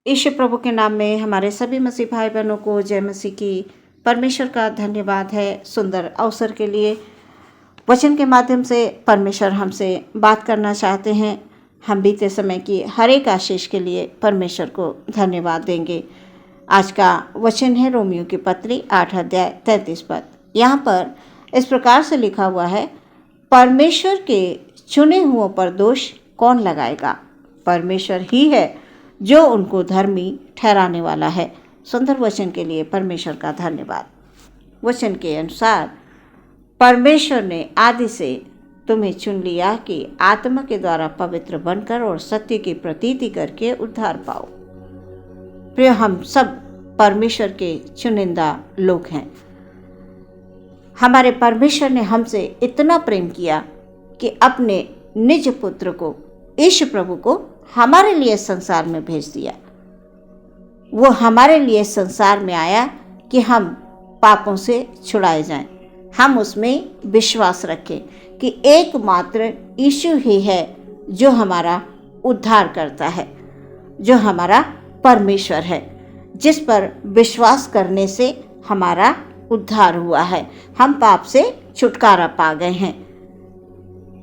यीशु प्रभु के नाम में हमारे सभी मसीह भाई बहनों को जय मसीह की। परमेश्वर का धन्यवाद है सुंदर अवसर के लिए। वचन के माध्यम से परमेश्वर हमसे बात करना चाहते हैं। हम बीते समय की हर एक आशीष के लिए परमेश्वर को धन्यवाद देंगे। आज का वचन है रोमियो की पत्री 8 अध्याय 33 पद। यहाँ पर इस प्रकार से लिखा हुआ है, परमेश्वर के चुने हुओं पर दोष कौन लगाएगा? परमेश्वर ही है जो उनको धर्मी ठहराने वाला है। सुंदर वचन के लिए परमेश्वर का धन्यवाद। वचन के अनुसार परमेश्वर ने आदि से तुम्हें चुन लिया कि आत्मा के द्वारा पवित्र बनकर और सत्य की प्रतीति करके उद्धार पाओ। प्रिय, हम सब परमेश्वर के चुनिंदा लोग हैं। हमारे परमेश्वर ने हमसे इतना प्रेम किया कि अपने निज पुत्र को, यीशु प्रभु को हमारे लिए संसार में भेज दिया। वो हमारे लिए संसार में आया कि हम पापों से छुड़ाए जाएं। हम उसमें विश्वास रखें कि एकमात्र यीशु ही है जो हमारा उद्धार करता है, जो हमारा परमेश्वर है, जिस पर विश्वास करने से हमारा उद्धार हुआ है। हम पाप से छुटकारा पा गए हैं।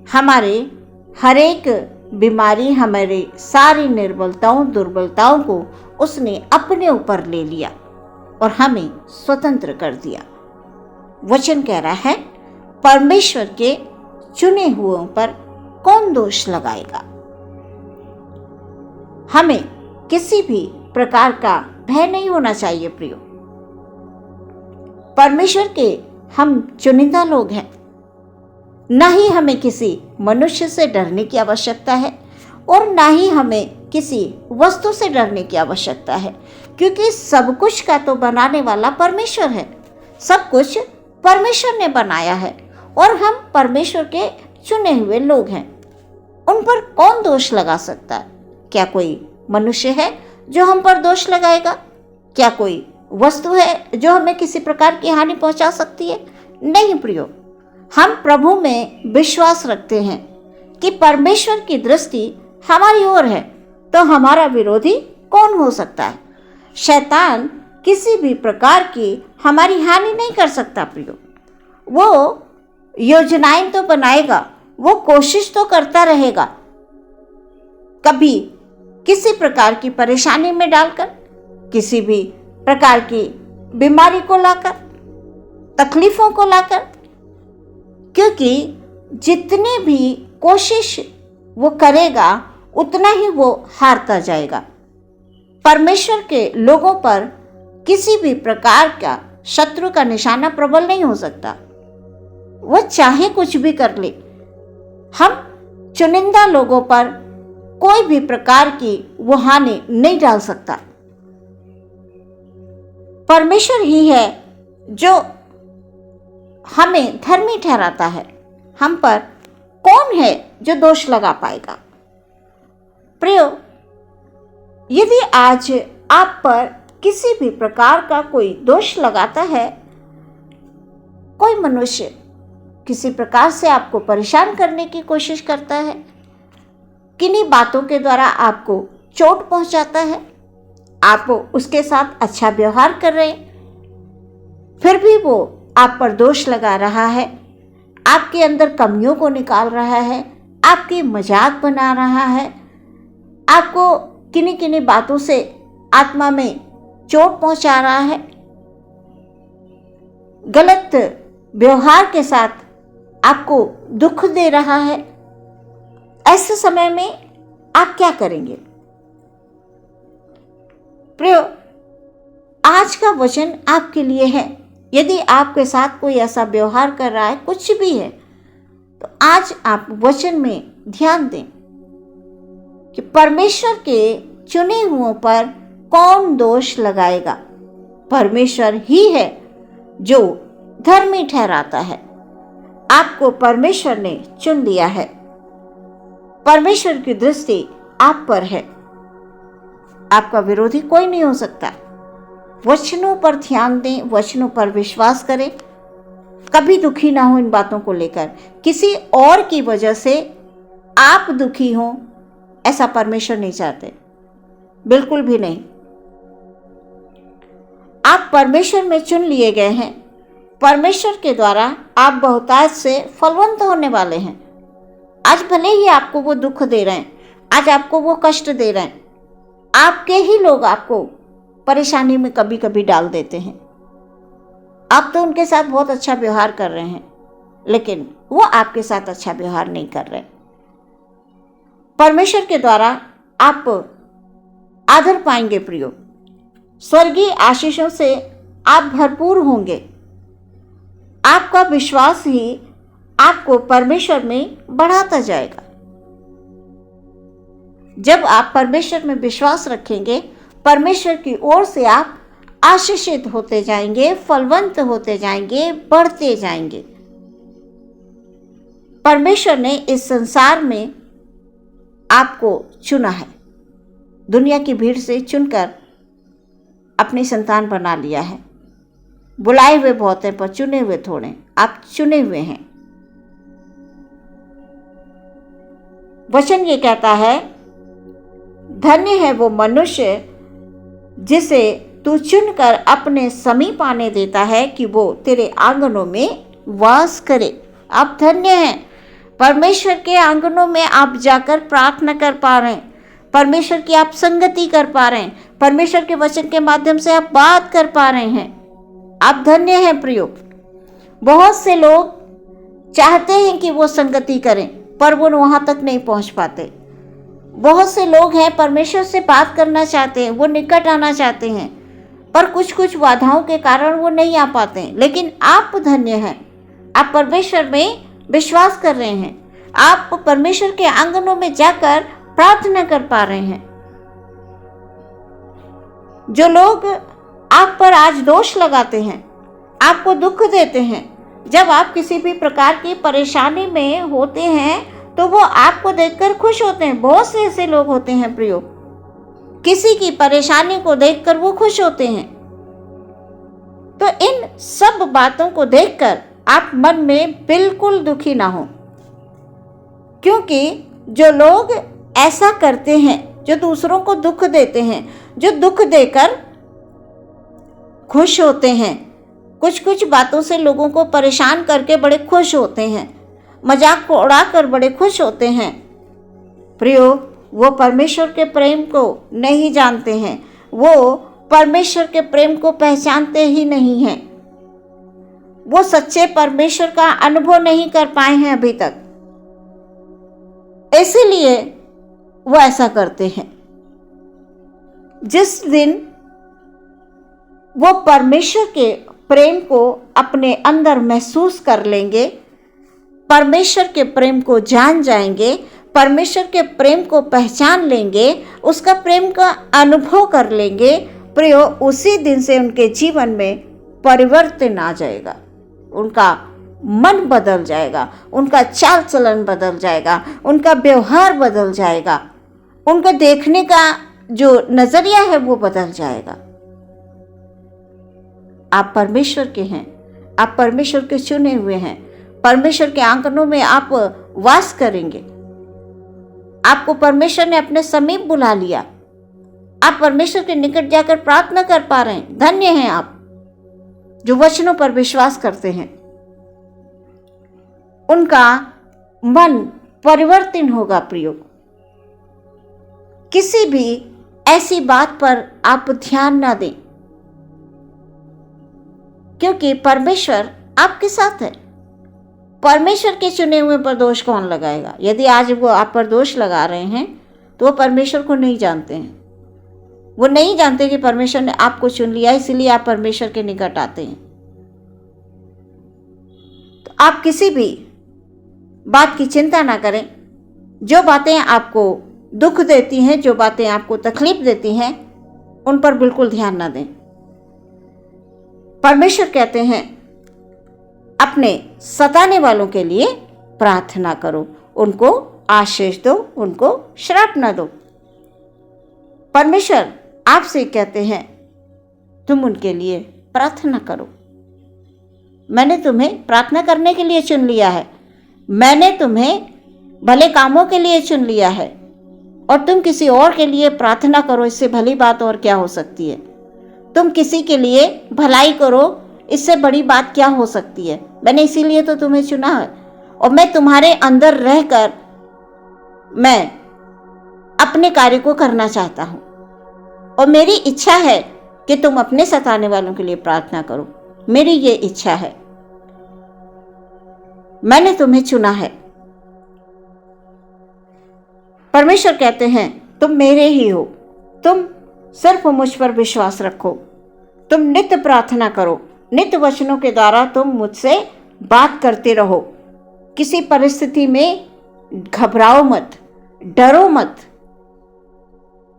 हमारे हर एक बीमारी, हमारी सारी निर्बलताओं, दुर्बलताओं को उसने अपने ऊपर ले लिया और हमें स्वतंत्र कर दिया। वचन कह रहा है, परमेश्वर के चुने हुओं पर कौन दोष लगाएगा? हमें किसी भी प्रकार का भय नहीं होना चाहिए प्रियो। परमेश्वर के हम चुनिंदा लोग हैं। न ही हमें किसी मनुष्य से डरने की आवश्यकता है और न ही हमें किसी वस्तु से डरने की आवश्यकता है, क्योंकि सब कुछ का तो बनाने वाला परमेश्वर है। सब कुछ परमेश्वर ने बनाया है और हम परमेश्वर के चुने हुए लोग हैं। उन पर कौन दोष लगा सकता है? क्या कोई मनुष्य है जो हम पर दोष लगाएगा? क्या कोई वस्तु है जो हमें किसी प्रकार की हानि पहुंचा सकती है? नहीं प्रियो, हम प्रभु में विश्वास रखते हैं कि परमेश्वर की दृष्टि हमारी ओर है, तो हमारा विरोधी कौन हो सकता है? शैतान किसी भी प्रकार की हमारी हानि नहीं कर सकता प्रियो। वो योजनाएं तो बनाएगा, वो कोशिश तो करता रहेगा, कभी किसी प्रकार की परेशानी में डालकर, किसी भी प्रकार की बीमारी को लाकर, तकलीफों को लाकर, क्योंकि जितनी भी कोशिश वो करेगा उतना ही वो हारता जाएगा। परमेश्वर के लोगों पर किसी भी प्रकार का शत्रु का निशाना प्रबल नहीं हो सकता। वो चाहे कुछ भी कर ले, हम चुनिंदा लोगों पर कोई भी प्रकार की वो हानि नहीं डाल सकता। परमेश्वर ही है जो हमें धर्मी ठहराता है। हम पर कौन है जो दोष लगा पाएगा? प्रियो, यदि आज आप पर किसी भी प्रकार का कोई दोष लगाता है, कोई मनुष्य किसी प्रकार से आपको परेशान करने की कोशिश करता है, किन्हीं बातों के द्वारा आपको चोट पहुंचाता है, आप उसके साथ अच्छा व्यवहार कर रहे हैं, फिर भी वो आप पर दोष लगा रहा है, आपके अंदर कमियों को निकाल रहा है, आपकी मजाक बना रहा है, आपको किन्हीं किन्हीं बातों से आत्मा में चोट पहुंचा रहा है, गलत व्यवहार के साथ आपको दुख दे रहा है, ऐसे समय में आप क्या करेंगे? प्रियो, आज का वचन आपके लिए है। यदि आपके साथ कोई ऐसा व्यवहार कर रहा है, कुछ भी है, तो आज आप वचन में ध्यान दें कि परमेश्वर के चुने हुओं पर कौन दोष लगाएगा? परमेश्वर ही है जो धर्मी ठहराता है। आपको परमेश्वर ने चुन लिया है। परमेश्वर की दृष्टि आप पर है। आपका विरोधी कोई नहीं हो सकता। वचनों पर ध्यान दें, वचनों पर विश्वास करें। कभी दुखी ना हो इन बातों को लेकर। किसी और की वजह से आप दुखी हो, ऐसा परमेश्वर नहीं चाहते, बिल्कुल भी नहीं। आप परमेश्वर में चुन लिए गए हैं। परमेश्वर के द्वारा आप बहुतायत से फलवंत होने वाले हैं। आज भले ही आपको वो दुख दे रहे हैं, आज आपको वो कष्ट दे रहे हैं, आपके ही लोग आपको परेशानी में कभी कभी डाल देते हैं। आप तो उनके साथ बहुत अच्छा व्यवहार कर रहे हैं, लेकिन वो आपके साथ अच्छा व्यवहार नहीं कर रहे। परमेश्वर के द्वारा आप आदर पाएंगे प्रियो। स्वर्गीय आशीषों से आप भरपूर होंगे। आपका विश्वास ही आपको परमेश्वर में बढ़ाता जाएगा। जब आप परमेश्वर में विश्वास रखेंगे, परमेश्वर की ओर से आप आशीषित होते जाएंगे, फलवंत होते जाएंगे, बढ़ते जाएंगे। परमेश्वर ने इस संसार में आपको चुना है, दुनिया की भीड़ से चुनकर अपनी संतान बना लिया है। बुलाए हुए बहुत हैं पर चुने हुए थोड़े। आप चुने हुए हैं। वचन ये कहता है, धन्य है वो मनुष्य जिसे तू चुनकर अपने समीप आने देता है कि वो तेरे आंगनों में वास करे। आप धन्य हैं। परमेश्वर के आंगनों में आप जाकर प्रार्थना कर पा रहे हैं, परमेश्वर की आप संगति कर पा रहे हैं, परमेश्वर के वचन के माध्यम से आप बात कर पा रहे हैं। आप धन्य हैं प्रियो। बहुत से लोग चाहते हैं कि वो संगति करें, पर वो वहां तक नहीं पहुंच पाते। बहुत से लोग हैं परमेश्वर से बात करना चाहते हैं, वो निकट आना चाहते हैं, पर कुछ कुछ बाधाओं के कारण वो नहीं आ पाते। लेकिन आप धन्य हैं। आप परमेश्वर में विश्वास कर रहे हैं, आप परमेश्वर के आंगनों में जाकर प्रार्थना कर पा रहे हैं। जो लोग आप पर आज दोष लगाते हैं, आपको दुख देते हैं, जब आप किसी भी प्रकार की परेशानी में होते हैं तो वो आपको देखकर खुश होते हैं। बहुत से ऐसे लोग होते हैं प्रियो, किसी की परेशानी को देखकर वो खुश होते हैं। तो इन सब बातों को देखकर आप मन में बिल्कुल दुखी ना हो, क्योंकि जो लोग ऐसा करते हैं, जो दूसरों को दुख देते हैं, जो दुख देकर खुश होते हैं, कुछ कुछ बातों से लोगों को परेशान करके बड़े खुश होते हैं, मजाक को उड़ाकर बड़े खुश होते हैं, प्रियो वो परमेश्वर के प्रेम को नहीं जानते हैं, वो परमेश्वर के प्रेम को पहचानते ही नहीं हैं, वो सच्चे परमेश्वर का अनुभव नहीं कर पाए हैं अभी तक, इसीलिए वो ऐसा करते हैं। जिस दिन वो परमेश्वर के प्रेम को अपने अंदर महसूस कर लेंगे, परमेश्वर के प्रेम को जान जाएंगे, परमेश्वर के प्रेम को पहचान लेंगे, उसका प्रेम का अनुभव कर लेंगे, प्रियो उसी दिन से उनके जीवन में परिवर्तन आ जाएगा। उनका मन बदल जाएगा, उनका चाल चलन बदल जाएगा, उनका व्यवहार बदल जाएगा, उनका देखने का जो नजरिया है वो बदल जाएगा। आप परमेश्वर के हैं, आप परमेश्वर के चुने हुए हैं, परमेश्वर के आंगनों में आप वास करेंगे। आपको परमेश्वर ने अपने समीप बुला लिया, आप परमेश्वर के निकट जाकर प्रार्थना कर पा रहे हैं। धन्य हैं आप जो वचनों पर विश्वास करते हैं, उनका मन परिवर्तन होगा प्रियो। किसी भी ऐसी बात पर आप ध्यान ना दें, क्योंकि परमेश्वर आपके साथ है। परमेश्वर के चुने हुए पर दोष कौन लगाएगा? यदि आज वो आप पर दोष लगा रहे हैं तो वो परमेश्वर को नहीं जानते हैं, वो नहीं जानते कि परमेश्वर ने आपको चुन लिया, इसीलिए आप परमेश्वर के निकट आते हैं। तो आप किसी भी बात की चिंता ना करें। जो बातें आपको दुख देती हैं, जो बातें आपको तकलीफ देती हैं, उन पर बिल्कुल ध्यान ना दें। परमेश्वर कहते हैं अपने सताने वालों के लिए प्रार्थना करो, उनको आशीष दो, उनको श्राप न दो। परमेश्वर आपसे कहते हैं तुम उनके लिए प्रार्थना करो। मैंने तुम्हें प्रार्थना करने के लिए चुन लिया है, मैंने तुम्हें भले कामों के लिए चुन लिया है, और तुम किसी और के लिए प्रार्थना करो। इससे भली बात और क्या हो सकती है? तुम किसी के लिए भलाई करो, इससे बड़ी बात क्या हो सकती है। मैंने इसीलिए तो तुम्हें चुना है और मैं तुम्हारे अंदर रहकर मैं अपने कार्य को करना चाहता हूं और मेरी इच्छा है कि तुम अपने सताने वालों के लिए प्रार्थना करो। मेरी ये इच्छा है, मैंने तुम्हें चुना है। परमेश्वर कहते हैं तुम मेरे ही हो, तुम सिर्फ मुझ पर विश्वास रखो, तुम नित्य प्रार्थना करो, नित्य वचनों के द्वारा तुम मुझसे बात करते रहो। किसी परिस्थिति में घबराओ मत, डरो मत।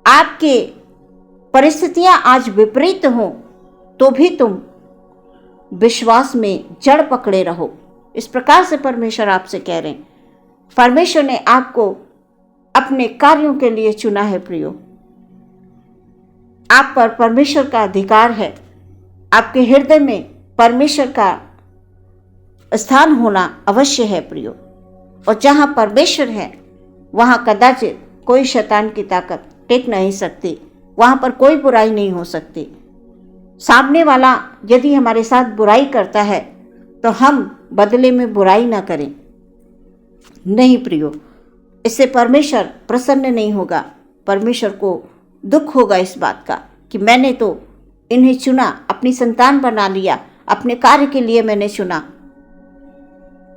आपके परिस्थितियां आज विपरीत हों तो भी तुम विश्वास में जड़ पकड़े रहो। इस प्रकार से परमेश्वर आपसे कह रहे हैं। परमेश्वर ने आपको अपने कार्यों के लिए चुना है प्रियो। आप पर परमेश्वर का अधिकार है। आपके हृदय में परमेश्वर का स्थान होना अवश्य है प्रियो। और जहां परमेश्वर है वहां कदाचित कोई शैतान की ताकत टिक नहीं सकती, वहां पर कोई बुराई नहीं हो सकती। सामने वाला यदि हमारे साथ बुराई करता है तो हम बदले में बुराई ना करें। नहीं प्रियो, इससे परमेश्वर प्रसन्न नहीं होगा। परमेश्वर को दुख होगा इस बात का कि मैंने तो इन्हें चुना, अपनी संतान बना लिया, अपने कार्य के लिए मैंने चुना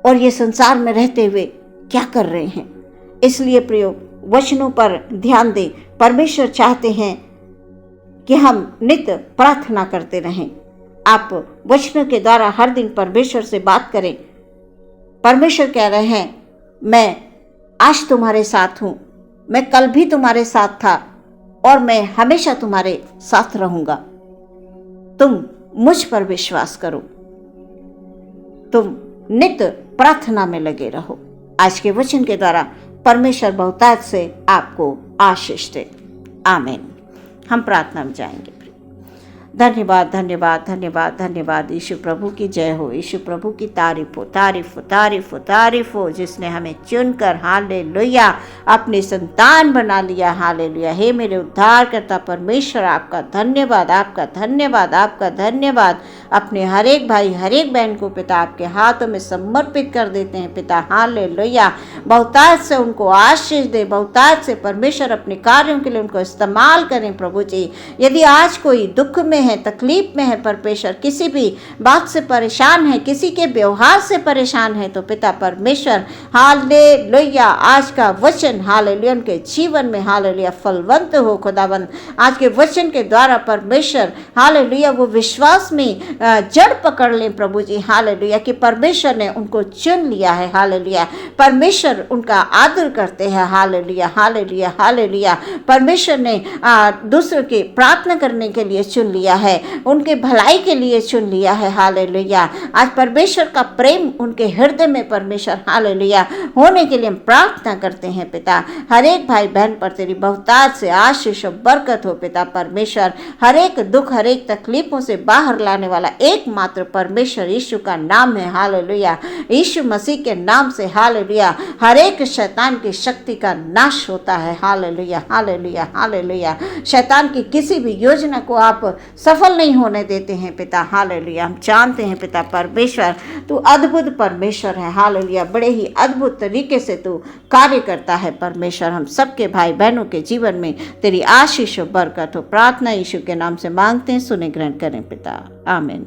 और ये संसार में रहते हुए क्या कर रहे हैं। इसलिए प्रियो, वचनों पर ध्यान दें। परमेश्वर चाहते हैं कि हम नित्य प्रार्थना करते रहें। आप वचनों के द्वारा हर दिन परमेश्वर से बात करें। परमेश्वर कह रहे हैं मैं आज तुम्हारे साथ हूं, मैं कल भी तुम्हारे साथ था और मैं हमेशा तुम्हारे साथ रहूंगा। तुम मुझ पर विश्वास करो, तुम नित्य प्रार्थना में लगे रहो। आज के वचन के द्वारा परमेश्वर बहुतायत से आपको आशीष दे। आमीन। हम प्रार्थना में जाएंगे। धन्यवाद धन्यवाद धन्यवाद धन्यवाद। यीशु प्रभु की जय हो, यीशु प्रभु की तारीफ हो, तारीफ हो, तारीफ हो, तारीफ हो, जिसने हमें चुनकर हालेलुया अपनी संतान बना लिया। हालेलुया। हे मेरे उद्धारकर्ता परमेश्वर, आपका धन्यवाद, आपका धन्यवाद, आपका धन्यवाद। अपने हर एक भाई हर एक बहन को पिता आपके हाथों में समर्पित कर देते हैं पिता। हालेलुया। बहुतायत से उनको आशीष दे, बहुतायत से परमेश्वर अपने कार्यों के लिए उनको इस्तेमाल करें प्रभु जी। यदि आज कोई दुख में है, तकलीफ में है परमेश्वर, किसी भी बात से परेशान है, किसी के व्यवहार से परेशान है, तो पिता परमेश्वर हालेलुया आज का वचन हालेलुया उनके जीवन में हालेलुया फलवंत हो खुदावंद। आज के वचन के द्वारा परमेश्वर हालेलुया वो विश्वास में जड़ पकड़ लें प्रभु जी। हालेलुया कि परमेश्वर ने उनको चुन लिया है। हालेलुया। परमेश्वर उनका आदर करते हैं। Hallelujah hallelujah hallelujah. परमेश्वर ने दूसरों की प्रार्थना करने के लिए चुन लिया है, उनके भलाई के लिए चुन लिया है। हालेलुया। आज परमेश्वर का प्रेम उनके हृदय में परमेश्वर हालेलुया होने के लिए हम प्रार्थना करते हैं पिता। हर एक भाई बहन पर तेरी बहुतायत से आशीष और बरकत हो पिता परमेश्वर। हर एक दुख हर एक तकलीफों से बाहर लाने वाला एकमात्र परमेश्वर यीशु का नाम है। हालेलुया। यीशु मसीह के नाम से हालेलुया हर एक शैतान की शक्ति का नाश होता है। Hallelujah hallelujah hallelujah. शैतान की किसी भी योजना को आप सफल नहीं होने देते हैं पिता। हालेलुया। हम जानते हैं पिता परमेश्वर तू अद्भुत परमेश्वर है। हालेलुया। बड़े ही अद्भुत तरीके से तू कार्य करता है परमेश्वर। हम सबके भाई बहनों के जीवन में तेरी आशीष और बरकत हो। प्रार्थना यीशु के नाम से मांगते हैं, सुने ग्रहण करें पिता। आमीन।